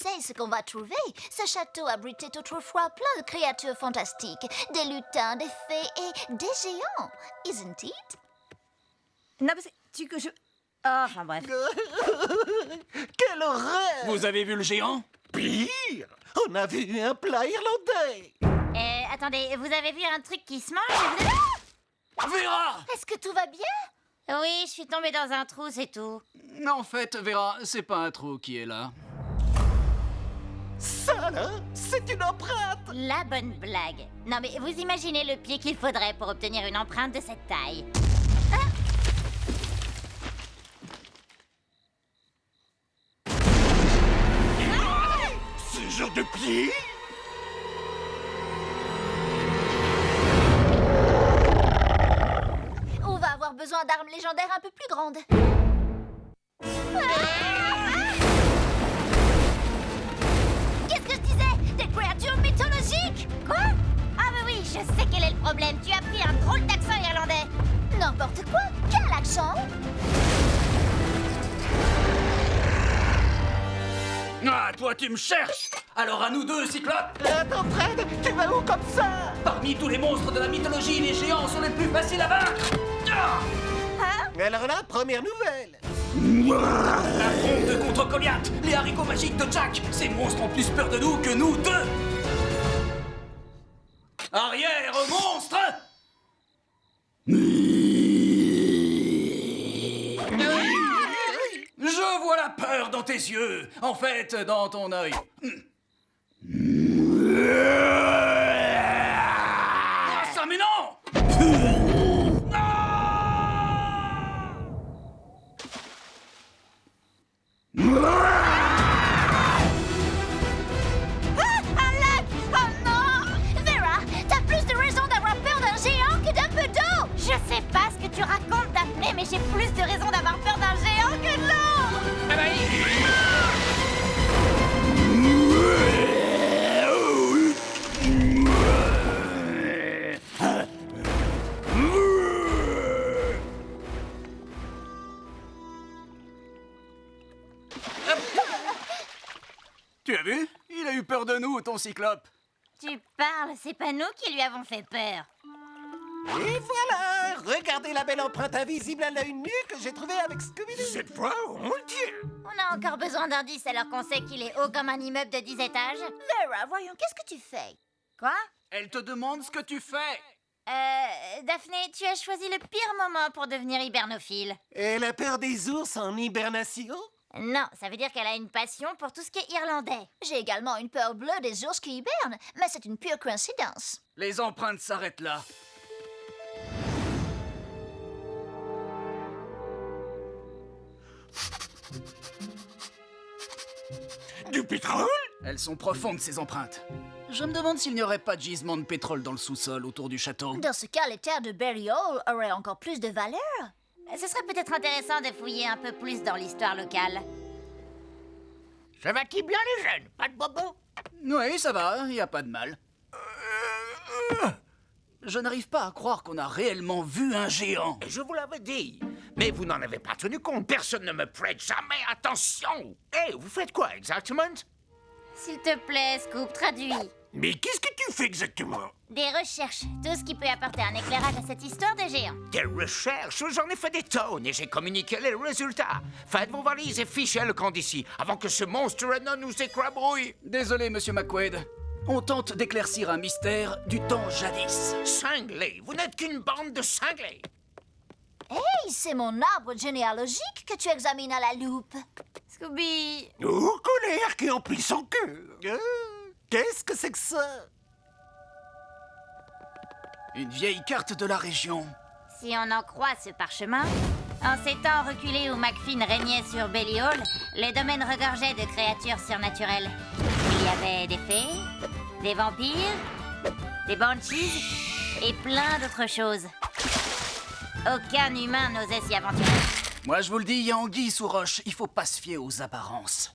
sais ce qu'on va trouver. Ce château abritait autrefois plein de créatures fantastiques. Des lutins, des fées et des géants. Isn't it? Non, mais Oh, enfin bref. Quelle horreur! Vous avez vu le géant? Pire! On a vu un plat irlandais! Attendez, vous avez vu un truc qui se mange et vous avez... Vera! Est-ce que tout va bien? Oui, je suis tombée dans un trou, c'est tout. Non, en fait, Vera, c'est pas un trou qui est là. Ça, là, c'est une empreinte! La bonne blague. Non, mais vous imaginez le pied qu'il faudrait pour obtenir une empreinte de cette taille. Ce genre de pied? On va avoir besoin d'armes légendaires un peu plus grandes. Qu'est-ce que je disais? Des créatures mythologiques! Quoi? Ah bah oui, je sais quel est le problème. Tu as pris un drôle d'accent irlandais. N'importe quoi! Quel accent! Ah, toi, tu me cherches! Alors à nous deux, Cyclope! Attends, Fred, tu vas où comme ça? Parmi tous les monstres de la mythologie, les géants sont les plus faciles à vaincre! Ah! Alors là, première nouvelle! La fronde contre Goliath, les haricots magiques de Jack, ces monstres ont plus peur de nous que nous deux! Arrière, monstre! Je vois la peur dans tes yeux, en fait, dans ton œil. Ah, ça, mais non! Oh non! Vera, t'as plus de raisons d'avoir peur d'un géant que d'un peu d'eau! Je sais pas ce que tu racontes, Daphné, mais j'ai plus de raisons d'avoir peur d'un géant que de l'eau! Tu as vu? Il a eu peur de nous, ton Cyclope. Tu parles, c'est pas nous qui lui avons fait peur. Et voilà! Regardez la belle empreinte invisible à l'œil nu que j'ai trouvée avec Scooby-Doo! Cette fois, on le tient! On a encore besoin d'indices alors qu'on sait qu'il est haut comme un immeuble de 10 étages. Vera, voyons, qu'est-ce que tu fais? Quoi? Elle te demande ce que tu fais. Daphné, tu as choisi le pire moment pour devenir hibernophile. Elle a peur des ours en hibernation? Non, ça veut dire qu'elle a une passion pour tout ce qui est irlandais. J'ai également une peur bleue des ours qui hibernent, mais c'est une pure coïncidence. Les empreintes s'arrêtent là. Du pétrole? Elles sont profondes, ces empreintes. Je me demande s'il n'y aurait pas de gisement de pétrole dans le sous-sol autour du château. Dans ce cas, les terres de Berry Hall auraient encore plus de valeur. Ce serait peut-être intéressant de fouiller un peu plus dans l'histoire locale. Ça va-t-il bien les jeunes? Pas de bobo? Oui, ça va, il n'y a pas de mal. Je n'arrive pas à croire qu'on a réellement vu un géant. Je vous l'avais dit. Mais vous n'en avez pas tenu compte. Personne ne me prête jamais attention. Hé, vous faites quoi exactement? S'il te plaît, Scoop, traduis. Mais qu'est-ce que tu fais exactement? Des recherches, tout ce qui peut apporter un éclairage à cette histoire des géants. Des recherches? J'en ai fait des tonnes et j'ai communiqué les résultats. Faites vos valises et fichez le camp d'ici avant que ce monstre ne nous écrabouille. Désolé, monsieur McQuaid. On tente d'éclaircir un mystère du temps jadis. Cinglés, vous n'êtes qu'une bande de cinglés. Hey, c'est mon arbre généalogique que tu examines à la loupe. Scooby... Oh, colère qui emplit son cœur! Qu'est-ce que c'est que ça? Une vieille carte de la région. Si on en croit ce parchemin, en ces temps reculés où McFinn régnait sur Belly Hall, les domaines regorgeaient de créatures surnaturelles. Il y avait des fées, des vampires, des banshees et plein d'autres choses. Aucun humain n'osait s'y aventurer. Moi, je vous le dis, il y a anguille sous roche. Il faut pas se fier aux apparences.